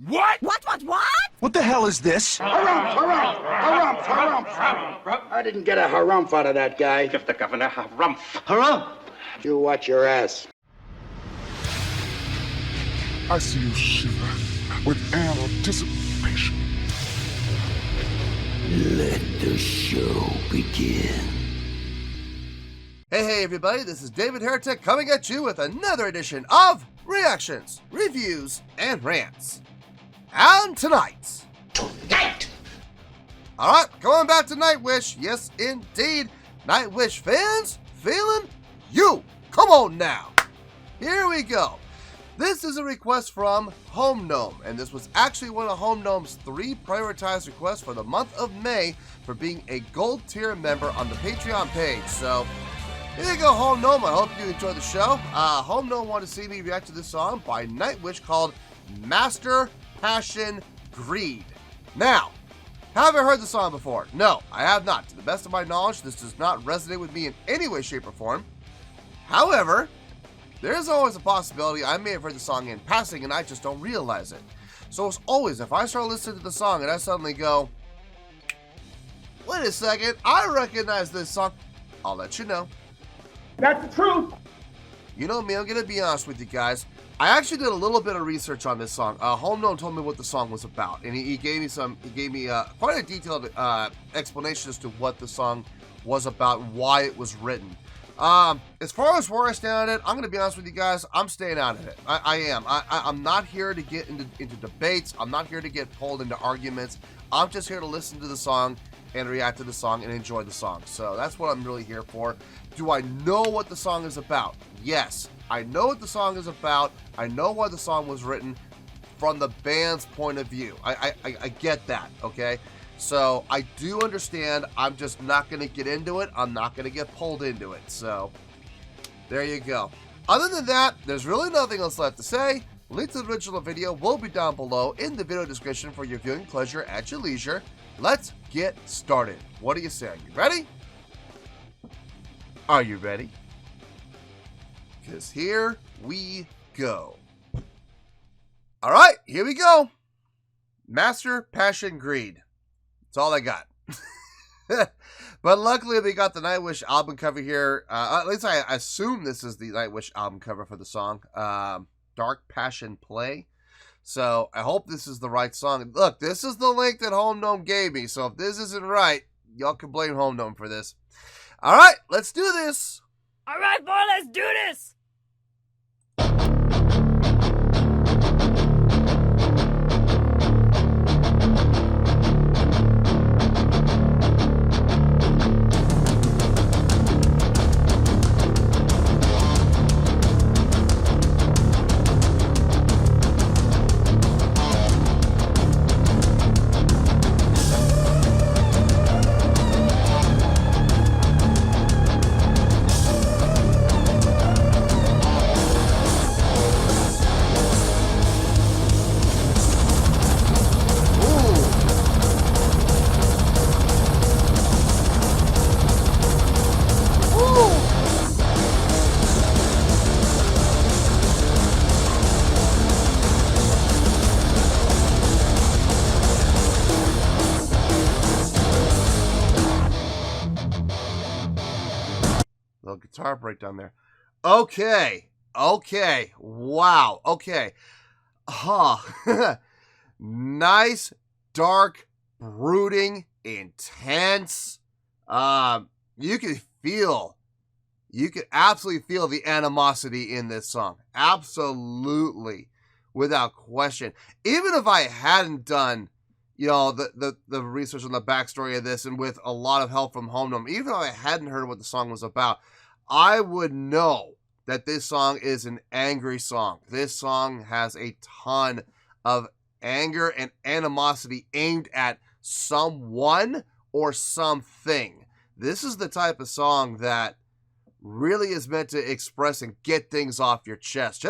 What? What? What the hell is this? Harumph. I didn't get a harumph out of that guy. Give the governor harumph. Harumph! You watch your ass. I see you shiver with anticipation. Let the show begin. Hey everybody, this is David Heretic coming at you with another edition of Reactions, Reviews, and Rants. And tonight! Alright, going back to Nightwish. Yes, indeed. Nightwish fans feeling you. Come on now. Here we go. This is a request from Home Gnome, and this was actually one of Home Gnome's 3 prioritized requests for the month of May for being a gold tier member on the Patreon page. So, here you go, Home Gnome. I hope you enjoyed the show. Home Gnome wanted to see me react to this song by Nightwish called Master Passion Greed. Now, have I heard the song before? No, I have not. To the best of my knowledge, this does not resonate with me in any way, shape, or form. However, there is always a possibility I may have heard the song in passing and I just don't realize it. So as always, if I start listening to the song and I suddenly go, wait a second, I recognize this song, I'll let you know. That's the truth. You know me, I'm going to be honest with you guys. I actually did a little bit of research on this song. Home Gnome told me what the song was about, and he gave me quite a detailed explanation as to what the song was about and why it was written. As far as where I stand on it, I'm going to be honest with you guys, I'm staying out of it. I am. I'm not here to get into debates. I'm not here to get pulled into arguments. I'm just here to listen to the song and react to the song and enjoy the song. So that's what I'm really here for. Do I know what the song is about? Yes, I know what the song is about. I know why the song was written from the band's point of view. I get that, okay? So I do understand. I'm just not going to get into it. I'm not going to get pulled into it. So there you go. Other than that, there's really nothing else left to say. Link to the original video will be down below in the video description for your viewing pleasure at your leisure. Let's get started. What do you say? Are you ready? Are you ready? Because here we go. All right, here we go. Master Passion Greed. That's all I got. But luckily we got the Nightwish album cover here. At least I assume this is the Nightwish album cover for the song. Dark Passion Play. So I hope this is the right song. Look, this is the link that Home Gnome gave me. So if this isn't right, y'all can blame Home Gnome for this. All right, let's do this. All right, boy, let's do this. Little guitar breakdown there. Okay. Wow. Okay. Nice, dark, brooding, intense. You could absolutely feel the animosity in this song. Absolutely. Without question. Even if I hadn't done, you know, the research on the backstory of this and with a lot of help from Home Gnome, even if I hadn't heard what the song was about, I would know that this song is an angry song. This song has a ton of anger and animosity aimed at someone or something. This is the type of song that really is meant to express and get things off your chest.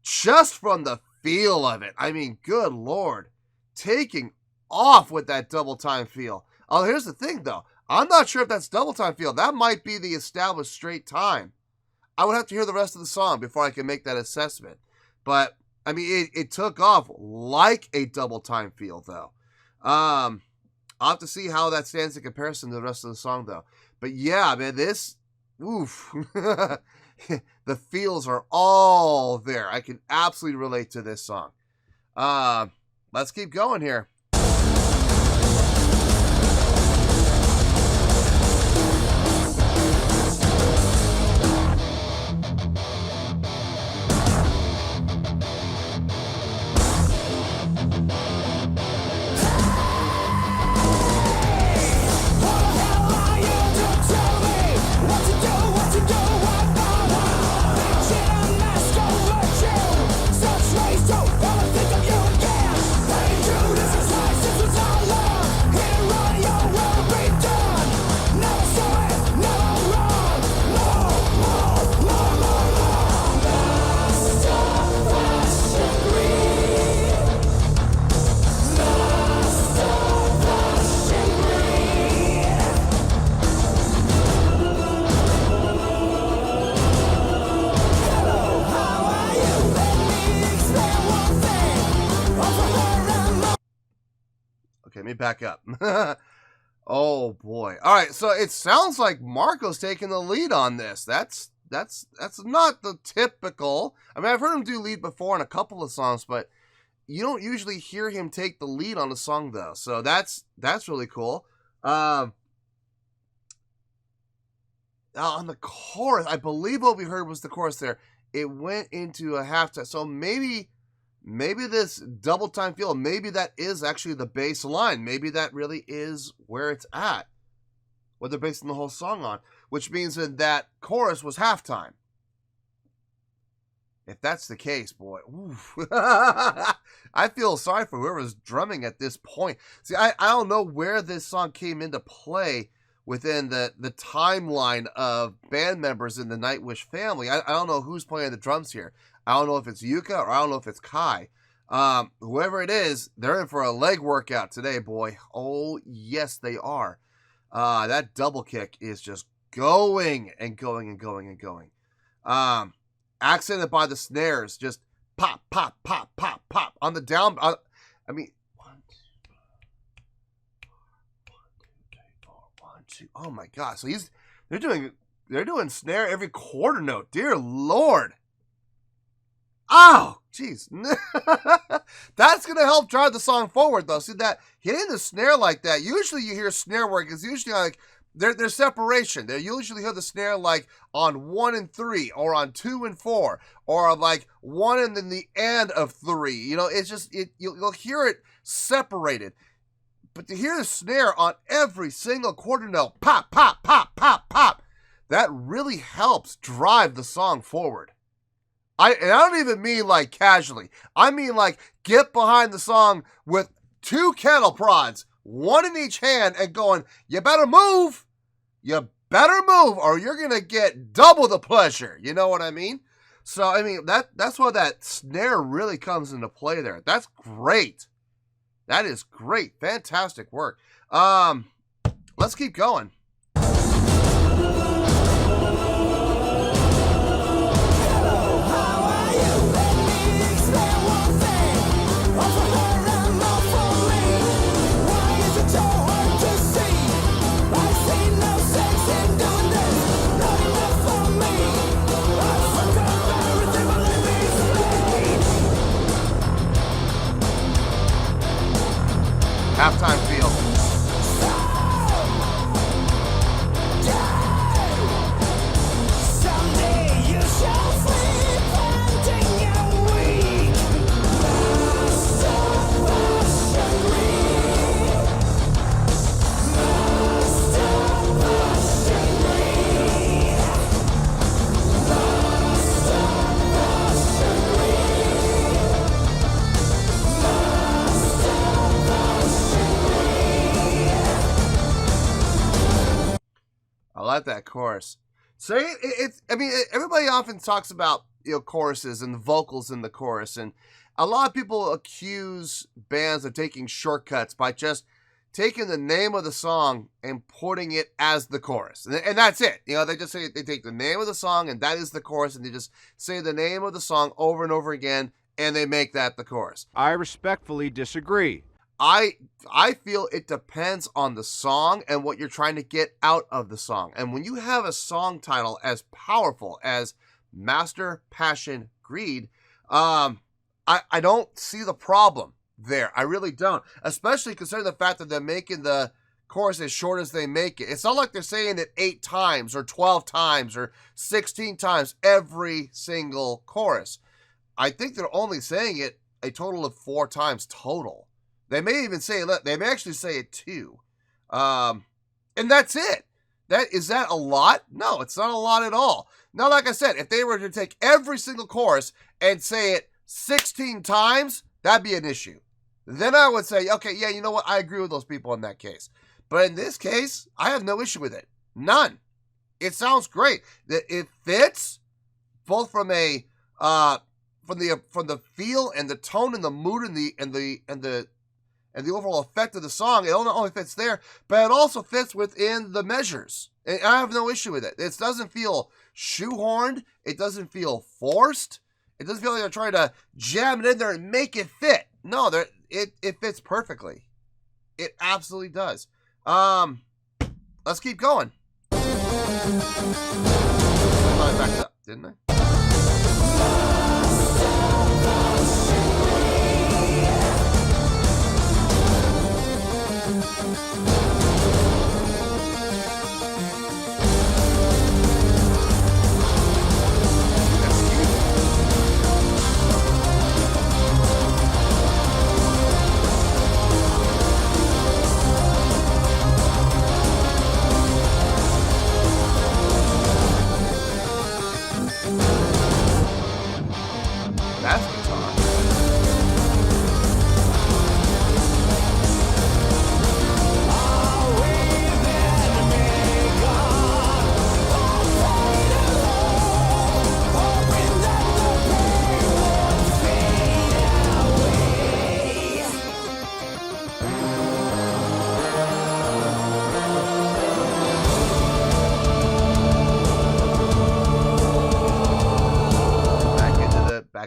Just from the feel of it. I mean, good Lord. Taking off with that double time feel. Oh, here's the thing though. I'm not sure if that's double time feel. That might be the established straight time. I would have to hear the rest of the song before I can make that assessment. But I mean, it took off like a double time feel, though. I'll have to see how that stands in comparison to the rest of the song, though. But yeah, man, this, oof. The feels are all there. I can absolutely relate to this song. Let's keep going here. Okay, let me back up. Oh boy. All right, so it sounds like Marco's taking the lead on this. That's not the typical. I mean, I've heard him do lead before in a couple of songs, but you don't usually hear him take the lead on a song though. So that's really cool. On the chorus, I believe what we heard was the chorus there. It went into a halftime. So maybe this double time feel, maybe that is actually the bass line. Maybe that really is where it's at, what they're basing the whole song on, which means that chorus was halftime. If that's the case, boy, oof. I feel sorry for whoever's drumming at this point. See, I don't know where this song came into play within the timeline of band members in the Nightwish family. I don't know who's playing the drums here. I don't know if it's Yuka or I don't know if it's Kai. Whoever it is, they're in for a leg workout today, boy. Oh, yes, they are. That double kick is just going and going and going and going. Accented by the snares, just pop, pop, pop, pop, pop on the down. I mean, 1, 2, 1, 2. Oh my God! So they're doing snare every quarter note. Dear Lord. Oh, jeez. That's going to help drive the song forward, though. See, that hitting the snare like that, usually you hear snare work is usually like there's separation. They usually hear the snare like on 1 and 3 or on 2 and 4 or like 1 and then the end of 3. You know, it's just, you'll hear it separated. But to hear the snare on every single quarter note, pop, pop, pop, pop, pop, that really helps drive the song forward. I don't even mean like casually. I mean like get behind the song with 2 kettle prods, 1 in each hand, and going, you better move. You better move or you're going to get double the pleasure. You know what I mean? So, I mean, that's why that snare really comes into play there. That's great. That is great. Fantastic work. Let's keep going. Halftime feel. I like that chorus. So I mean, everybody often talks about, you know, choruses and the vocals in the chorus, and a lot of people accuse bands of taking shortcuts by just taking the name of the song and putting it as the chorus, and that's it. You know, they just say they take the name of the song and that is the chorus, and they just say the name of the song over and over again, and they make that the chorus. I respectfully disagree. I feel it depends on the song and what you're trying to get out of the song. And when you have a song title as powerful as Master, Passion, Greed, I don't see the problem there. I really don't. Especially considering the fact that they're making the chorus as short as they make it. It's not like they're saying it 8 times or 12 times or 16 times every single chorus. I think they're only saying it a total of 4 times total. They may even say it, they may actually say it 2. And that's it. Is that a lot? No, it's not a lot at all. Now, like I said, if they were to take every single chorus and say it 16 times, that'd be an issue. Then I would say, okay, yeah, you know what? I agree with those people in that case. But in this case, I have no issue with it. None. It sounds great. It fits both from a from the feel and the tone and the mood and the overall effect of the song. It not only fits there, but it also fits within the measures. And I have no issue with it. It doesn't feel shoehorned. It doesn't feel forced. It doesn't feel like they're trying to jam it in there and make it fit. No, it fits perfectly. It absolutely does. Let's keep going. I backed up, didn't I?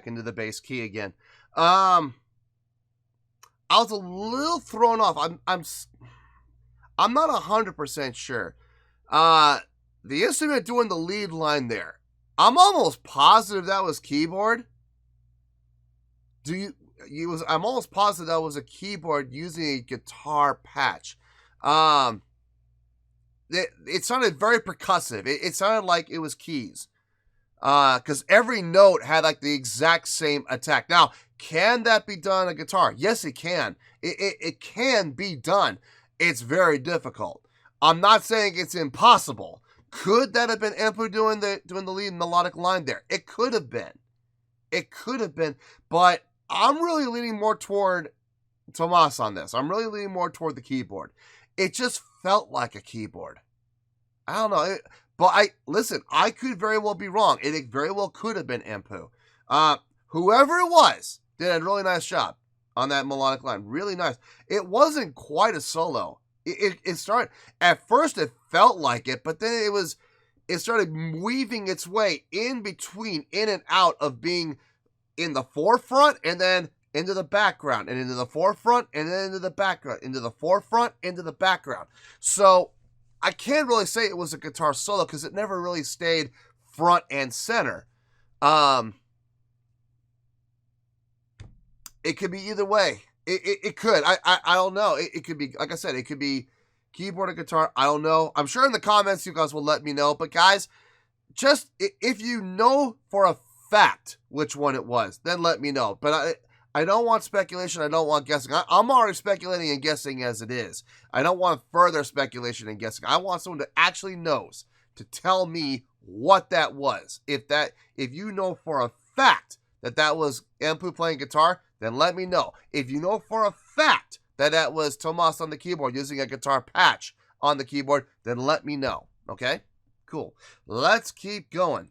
Into the bass key again. I was a little thrown off. I'm not 100% sure. The instrument doing the lead line there, I'm almost positive that was keyboard. I'm almost positive that was a keyboard using a guitar patch. It sounded very percussive. It sounded like it was keys. Because every note had like the exact same attack. Now, can that be done on a guitar? Yes, it can. It can be done. It's very difficult. I'm not saying it's impossible. Could that have been Empu doing the lead melodic line there? It could have been. It could have been. But I'm really leaning more toward Tomas on this. I'm really leaning more toward the keyboard. It just felt like a keyboard. I don't know. But I could very well be wrong. It very well could have been Empu. Whoever it was did a really nice job on that melodic line. Really nice. It wasn't quite a solo. It started, at first it felt like it, but then it started weaving its way in between, in and out of being in the forefront and then into the background and into the forefront and then into the background, into the forefront, into the background. So I can't really say it was a guitar solo because it never really stayed front and center. It could be either way. It could. I don't know. It could be, like I said, it could be keyboard or guitar. I don't know. I'm sure in the comments you guys will let me know. But guys, just if you know for a fact which one it was, then let me know. But I don't want speculation. I don't want guessing. I'm already speculating and guessing as it is. I don't want further speculation and guessing. I want someone that actually knows to tell me what that was. If you know for a fact that was Empu playing guitar, then let me know. If you know for a fact that was Tomas on the keyboard using a guitar patch on the keyboard, then let me know. Okay? Cool. Let's keep going.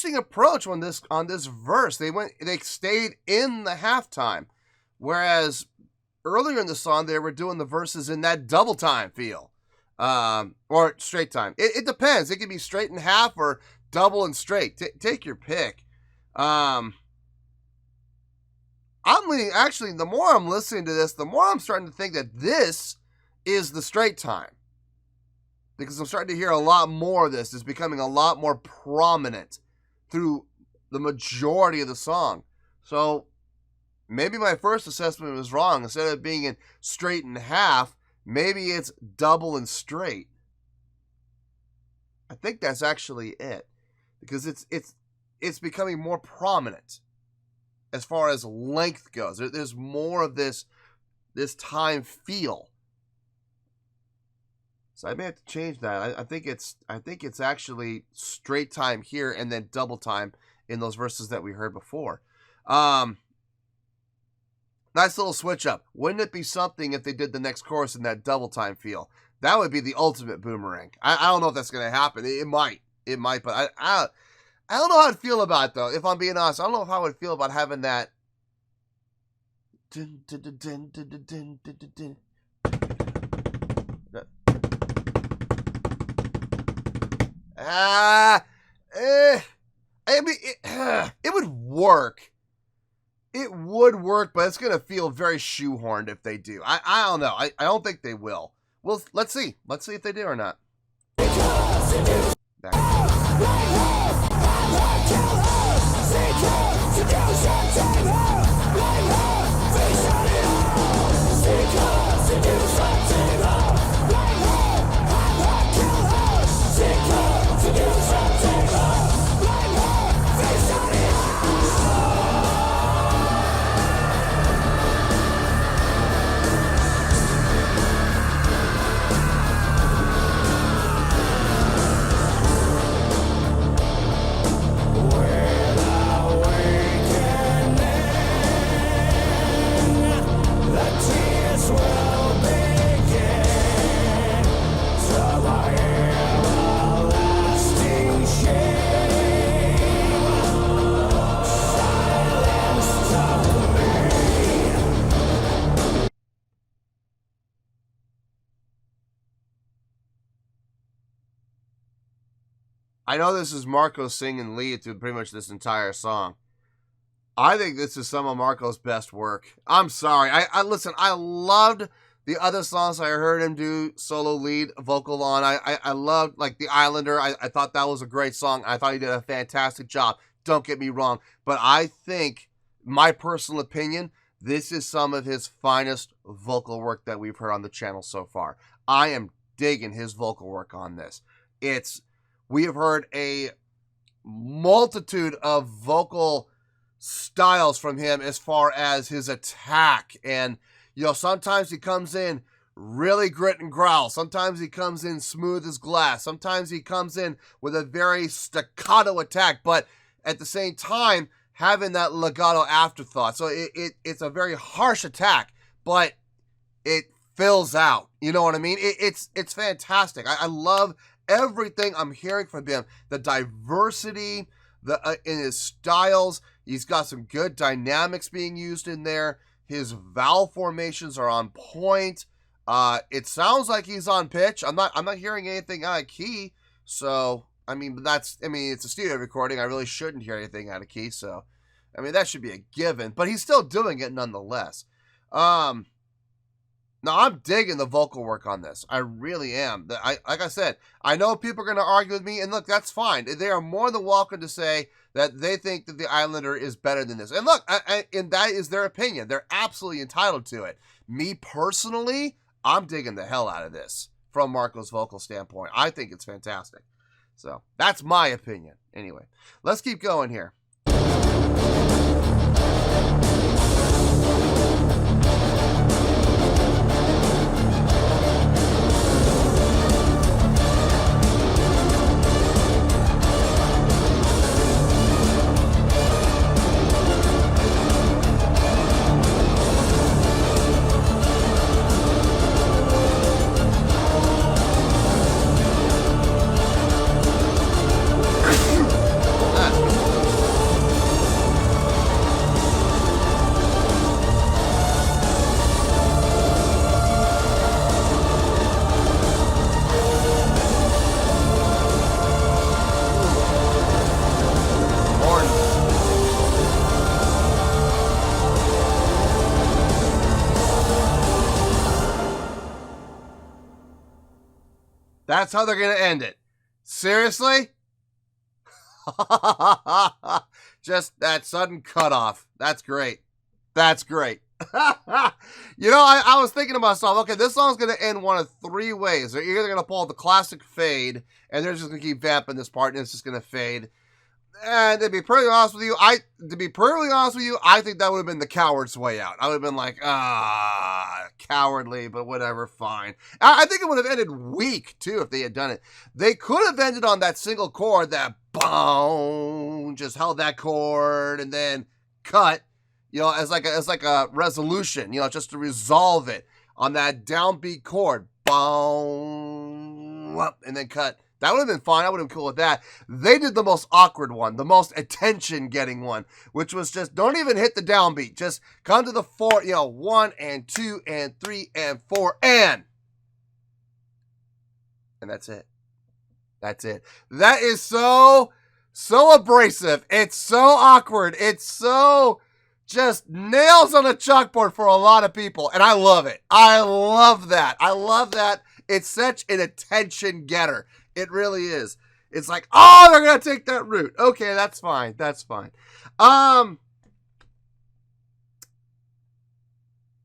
interesting approach on this verse. They stayed in the halftime, whereas earlier in the song they were doing the verses in that double time feel, or straight time. It depends. It can be straight and half or double and straight. Take your pick. I'm leaning. Actually, the more I'm listening to this, the more I'm starting to think that this is the straight time. Because I'm starting to hear a lot more of this. It's becoming a lot more prominent through the majority of the song. So maybe my first assessment was wrong. Instead of being in straight and half, maybe it's double and straight. I think that's actually it. Because it's becoming more prominent as far as length goes. There's more of this time feel. So I may have to change that. I think it's actually straight time here and then double time in those verses that we heard before. Nice little switch up. Wouldn't it be something if they did the next chorus in that double time feel? That would be the ultimate boomerang. I don't know if that's going to happen. It might, but I don't know how I'd feel about it, though. If I'm being honest, I don't know how I would feel about having that. I mean, it would work. It would work, but it's going to feel very shoehorned if they do. I don't know. I don't think they will. Well, let's see. Let's see if they do or not. I know this is Marco singing lead to pretty much this entire song. I think this is some of Marco's best work. I'm sorry. I listen, I loved the other songs I heard him do solo lead vocal on. I loved, like, The Islander. I thought that was a great song. I thought he did a fantastic job. Don't get me wrong. But I think, my personal opinion, this is some of his finest vocal work that we've heard on the channel so far. I am digging his vocal work on this. We have heard a multitude of vocal styles from him as far as his attack. And, you know, sometimes he comes in really grit and growl. Sometimes he comes in smooth as glass. Sometimes he comes in with a very staccato attack, but at the same time, having that legato afterthought. So it's a very harsh attack, but it fills out. You know what I mean? It's fantastic. I love everything I'm hearing from him, the diversity, in his styles. He's got some good dynamics being used in there. His vowel formations are on point. It sounds like he's on pitch. I'm not hearing anything out of key. So I mean, it's a studio recording. I really shouldn't hear anything out of key. So I mean, that should be a given. But he's still doing it nonetheless. Now, I'm digging the vocal work on this. I really am. Like I said, I know people are going to argue with me, and look, that's fine. They are more than welcome to say that they think that The Islander is better than this. And look, and that is their opinion. They're absolutely entitled to it. Me, personally, I'm digging the hell out of this from Marco's vocal standpoint. I think it's fantastic. So, that's my opinion. Anyway, let's keep going here. That's how they're going to end it. Seriously? Just that sudden cutoff. That's great. That's great. You know, I was thinking to myself, okay, this song's going to end one of three ways. They're either going to pull the classic fade, and they're just going to keep vamping this part, and it's just going to fade. And to be perfectly honest with you, I think that would have been the coward's way out. I would have been like, cowardly, but whatever, fine. I think it would have ended weak, too, if they had done it. They could have ended on that single chord, that boom, just held that chord, and then cut, you know, as like a resolution, you know, just to resolve it on that downbeat chord, boom, and then cut. That would have been fine. I would have been cool with that. They did the most awkward one, the most attention-getting one, which was just don't even hit the downbeat. Just come to the 4, you know, 1 and 2 and 3 and 4 and that's it. That's it. That is so abrasive. It's so awkward. It's so just nails on a chalkboard for a lot of people, and I love it. I love that. I love that. It's such an attention getter. It really is. It's like, oh, they're going to take that route. Okay, that's fine. That's fine.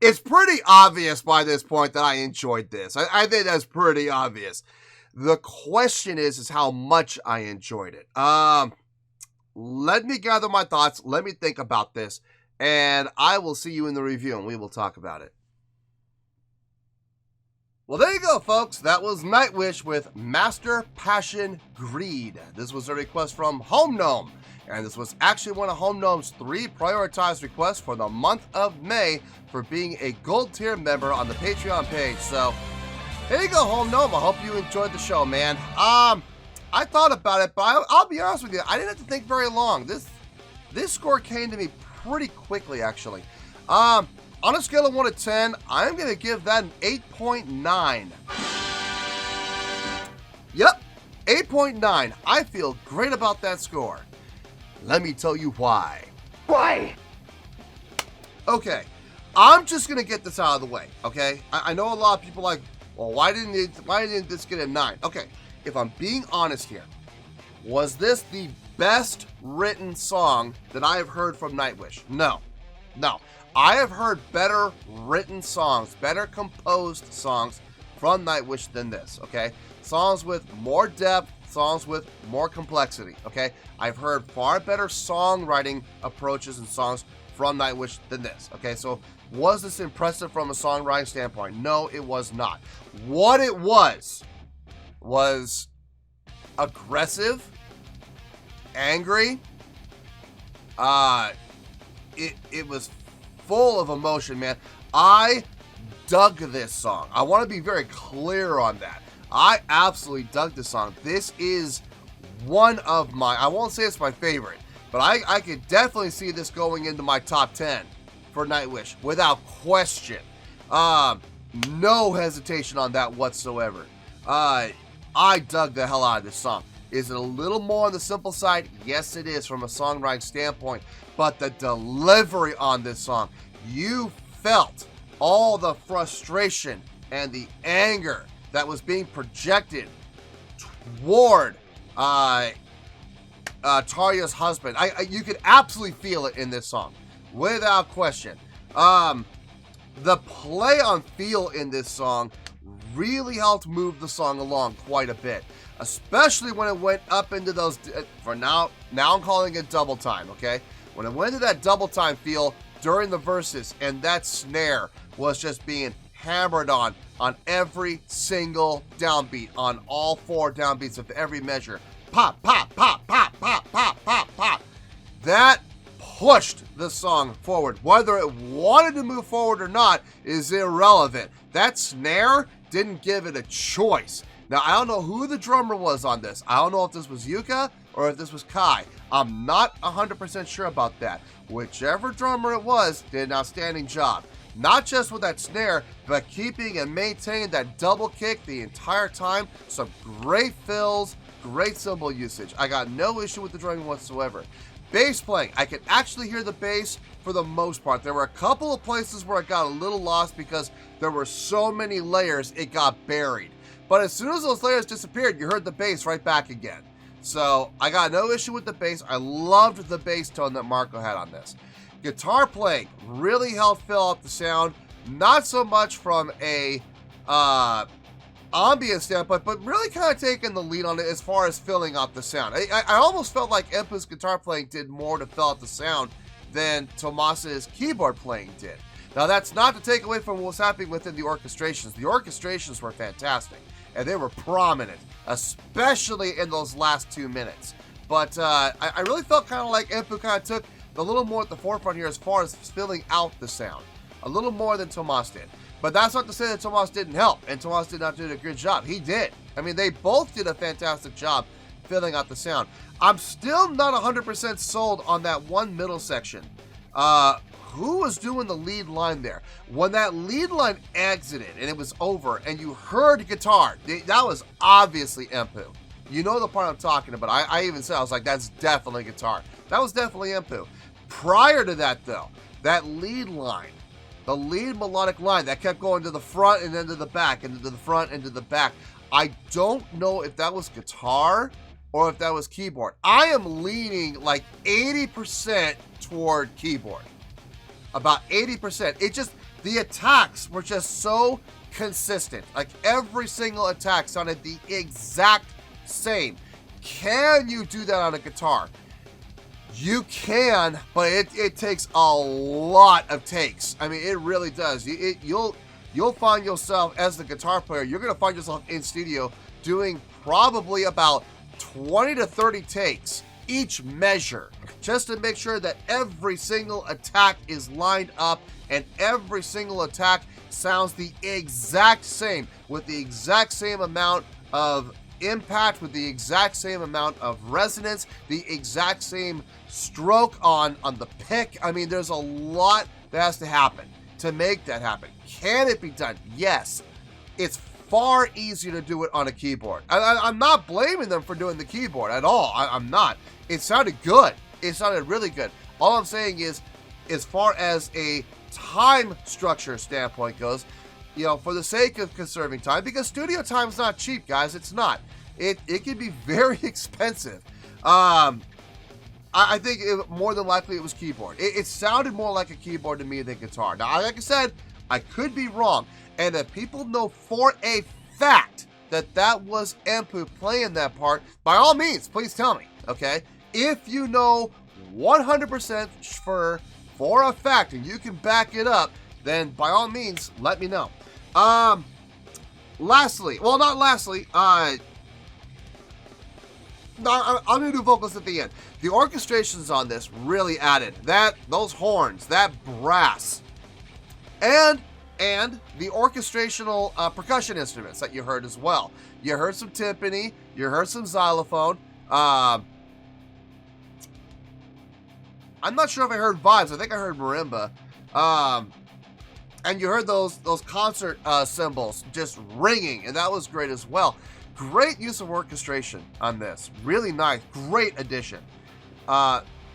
It's pretty obvious by this point that I enjoyed this. I think that's pretty obvious. The question is how much I enjoyed it. Let me gather my thoughts. Let me think about this. And I will see you in the review, and we will talk about it. Well, there you go, folks. That was Nightwish with Master Passion Greed. This was a request from Home Gnome, and this was actually one of Home Gnome's 3 prioritized requests for the month of May for being a gold tier member on the Patreon page. So, there you go, Home Gnome. I hope you enjoyed the show, man. I thought about it, but I'll be honest with you, I didn't have to think very long. This score came to me pretty quickly, actually. On a scale of 1 to 10, I'm going to give that an 8.9. Yep, 8.9. I feel great about that score. Let me tell you why. Why? Okay, I'm just going to get this out of the way, okay? I know a lot of people are like, well, why didn't this get a 9? Okay, if I'm being honest here, was this the best written song that I have heard from Nightwish? No. I have heard better written songs, better composed songs from Nightwish than this, okay? Songs with more depth, songs with more complexity, okay? I've heard far better songwriting approaches and songs from Nightwish than this, okay? So was this impressive from a songwriting standpoint? No, it was not. What it was aggressive, angry, it was full of emotion, man. I dug this song. I want to be very clear on that. I absolutely dug this song. This is one of my, I won't say it's my favorite, but I could definitely see this going into my top 10 for Nightwish without question. No hesitation on that whatsoever. I dug the hell out of this song. Is it a little more on the simple side? Yes, it is from a songwriting standpoint. But the delivery on this song, you felt all the frustration and the anger that was being projected toward Tarja's husband. You could absolutely feel it in this song, without question. The play on feel in this song really helped move the song along quite a bit, especially when it went up into those, for now I'm calling it double time, okay? When it went into that double time feel during the verses, and that snare was just being hammered on every single downbeat, on all 4 downbeats of every measure. Pop, pop, pop, pop, pop, pop, pop, pop. That pushed the song forward. Whether it wanted to move forward or not is irrelevant. That snare didn't give it a choice. Now, I don't know who the drummer was on this. I don't know if this was Yuka or if this was Kai. I'm not 100% sure about that. Whichever drummer it was did an outstanding job. Not just with that snare, but keeping and maintaining that double kick the entire time. Some great fills, great cymbal usage. I got no issue with the drumming whatsoever. Bass playing, I could actually hear the bass for the most part. There were a couple of places where I got a little lost because there were so many layers, it got buried. But as soon as those layers disappeared, you heard the bass right back again. So I got no issue with the bass. I loved the bass tone that Marco had on this. Guitar playing really helped fill up the sound. Not so much from a ambient standpoint, but really kind of taking the lead on it as far as filling out the sound. I almost felt like Empu's guitar playing did more to fill out the sound than Tomas's keyboard playing did. Now, that's not to take away from what was happening within the orchestrations. The orchestrations were fantastic, and they were prominent, especially in those last 2 minutes. But I really felt kind of like Empu kind of took a little more at the forefront here as far as filling out the sound. A little more than Tomas did. But that's not to say that Tomas didn't help, and Tomas did not do a good job. He did. I mean, they both did a fantastic job filling out the sound. I'm still not 100% sold on that one middle section. Who was doing the lead line there? When that lead line exited and it was over and you heard guitar, that was obviously Empu. You know the part I'm talking about. I even said, I was like, that's definitely guitar. That was definitely Empu. Prior to that, though, that lead line, the lead melodic line that kept going to the front and then to the back and to the front and to the back. I don't know if that was guitar or if that was keyboard. I am leaning like 80% toward keyboard. About 80%. It just, the attacks were just so consistent. Like every single attack sounded the exact same. Can you do that on a guitar? You can, but it takes a lot of takes. I mean, it really does. You'll find yourself as the guitar player, you're gonna find yourself in studio doing probably about 20 to 30 takes each measure, just to make sure that every single attack is lined up and every single attack sounds the exact same, with the exact same amount of impact, with the exact same amount of resonance, the exact same stroke on the pick. I mean, there's a lot that has to happen to make that happen. Can it be done? Yes. It's far easier to do it on a keyboard. I'm not blaming them for doing the keyboard at all. I'm not. It sounded good. It sounded really good. All I'm saying is, as far as a time structure standpoint goes, you know, for the sake of conserving time, because studio time is not cheap, guys. It's not. It can be very expensive. I think more than likely it was keyboard. It sounded more like a keyboard to me than guitar. Now, like I said, I could be wrong. And if people know for a fact that that was Empu playing that part, by all means, please tell me, okay? If you know 100% for a fact and you can back it up, then by all means, let me know. Lastly, well, not lastly, I'm going to do vocals at the end. The orchestrations on this really added. Those horns, that brass, and the orchestrational percussion instruments that you heard as well. You heard some timpani, you heard some xylophone. I'm not sure if I heard vibes. I think I heard marimba. And you heard those concert cymbals just ringing, and that was great as well. Great use of orchestration on this. Really nice. Great addition.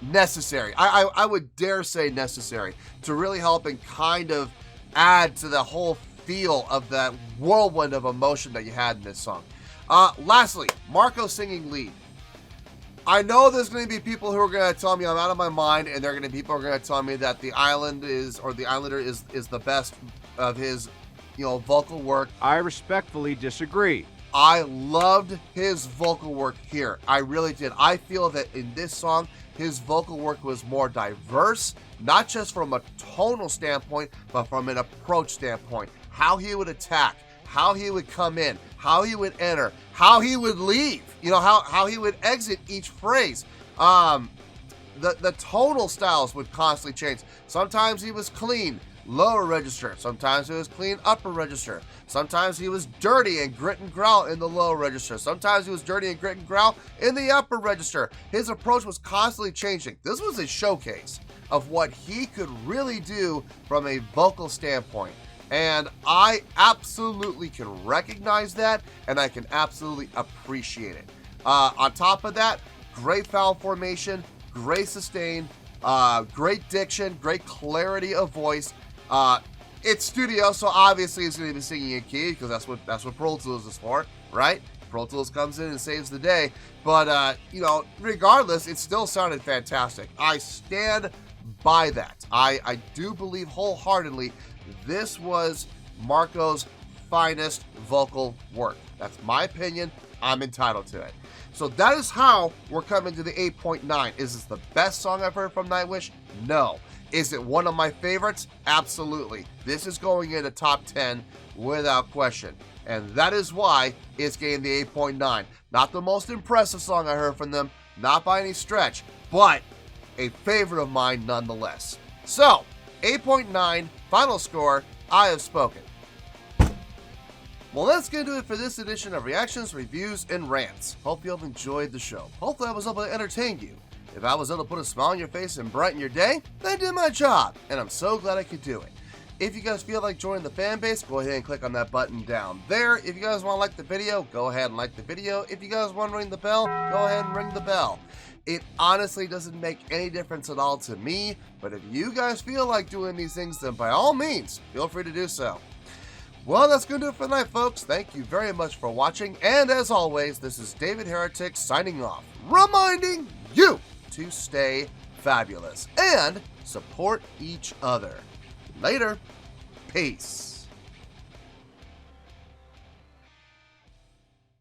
Necessary. I would dare say necessary to really help and kind of add to the whole feel of that whirlwind of emotion that you had in this song. Lastly, Marco singing lead. I know there's going to be people who are going to tell me I'm out of my mind, and there are going to be people who are going to tell me that the Islander is the best of his, vocal work. I respectfully disagree. I loved his vocal work here. I really did. I feel that in this song, his vocal work was more diverse, not just from a tonal standpoint, but from an approach standpoint. How he would attack, how he would come in, how he would enter, how he would leave, how he would exit each phrase. The tonal styles would constantly change. Sometimes he was clean, lower register. Sometimes he was clean, upper register. Sometimes he was dirty and grit and growl in the lower register. Sometimes he was dirty and grit and growl in the upper register. His approach was constantly changing. This was a showcase of what he could really do from a vocal standpoint. And I absolutely can recognize that, and I can absolutely appreciate it. On top of that, great foul formation, great sustain, great diction, great clarity of voice. it's studio, so obviously it's going to be singing in key because that's what Pro Tools is for, right? Pro Tools comes in and saves the day. But, you know, regardless, it still sounded fantastic. I stand by that. I do believe wholeheartedly this was Marco's finest vocal work. That's my opinion. I'm entitled to it. So that is how we're coming to the 8.9. Is this the best song I've heard from Nightwish? No. Is it one of my favorites? Absolutely. This is going in the top 10 without question. And that is why it's getting the 8.9. Not the most impressive song I heard from them, not by any stretch, but a favorite of mine nonetheless. So, 8.9, final score, I have spoken. Well, let's get into it for this edition of Reactions, Reviews, and Rants. Hope you have enjoyed the show. Hopefully I was able to entertain you. If I was able to put a smile on your face and brighten your day, then I did my job, and I'm so glad I could do it. If you guys feel like joining the fan base, go ahead and click on that button down there. If you guys want to like the video, go ahead and like the video. If you guys want to ring the bell, go ahead and ring the bell. It honestly doesn't make any difference at all to me, but if you guys feel like doing these things, then by all means, feel free to do so. Well, that's going to do it for tonight, folks. Thank you very much for watching, and as always, this is David Heretic signing off, reminding you to stay fabulous and support each other. Later. Peace.